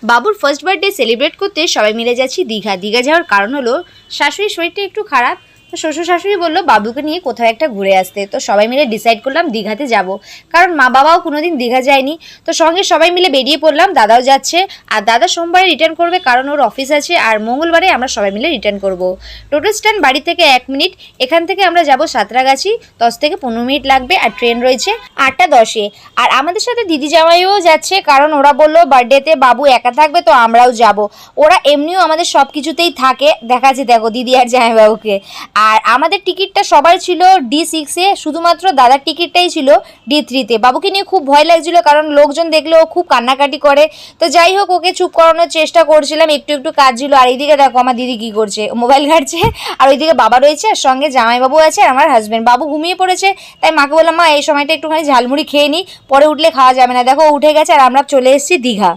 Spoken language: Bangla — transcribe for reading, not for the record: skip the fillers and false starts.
বাবুর ফার্স্ট বার্থডে সেলিব্রেট করতে সবাই মিলে যাচ্ছি দীঘা। দীঘা যাওয়ার কারণ হলো শাশুড়ির শরীরটা একটু খারাপ, তো শ্বশুর শাশুড়ি বললো বাবুকে নিয়ে কোথাও একটা ঘুরে আসতে। তো সবাই মিলে ডিসাইড করলাম দীঘাতে যাব, কারণ মা বাবাও কোনোদিন দীঘা যায়নি। তো সঙ্গে সবাই মিলে বেরিয়ে পড়লাম, দাদাও যাচ্ছে। আর দাদা সোমবারে রিটার্ন করবে, কারণ ওর অফিস আছে, আর মঙ্গলবারে আমরা সবাই মিলে রিটার্ন করব। টোটো স্ট্যান্ড বাড়ি থেকে 1 মিনিট, এখান থেকে আমরা যাব সাঁতরাগাছি, 10 থেকে 15 মিনিট লাগবে। আর ট্রেন রয়েছে 8টা 10-এ। আর আমাদের সাথে দিদি জামাইও যাচ্ছে, কারণ ওরা বললো বার্থডেতে বাবু একা থাকবে, তো আমরাও যাব। ওরা এমনিও আমাদের সব কিছুতেই থাকে, দেখাচ্ছি দেখো দিদি আর জামাইবাবুকে। আর আমাদের টিকিটটা সবার ছিল D6-এ, শুধুমাত্র দাদার টিকিটটাই ছিল D3-তে। বাবুকে নিয়ে খুব ভয় লাগছিল, কারণ লোকজন দেখলে ও খুব কান্নাকাটি করে। তো যাই হোক, ওকে চুপ করানোর চেষ্টা করছিলাম, একটু একটু কাজ ছিল। আর এইদিকে দেখো আমার দিদি কি করছে, মোবাইল ঘাটছে। আর ওইদিকে বাবা রয়েছে, আর সঙ্গে জামাইবাবু আছে, আর আমার হাজব্যান্ড। বাবু ঘুমিয়ে পড়েছে, তাই মাকে বললাম মা এই সময়টা একটুখানি ঝালমুড়ি খেয়ে নিই, পরে উঠলে খাওয়া যাবে না। দেখো উঠে গেছে, আর আমরা চলে এসেছি দীঘা।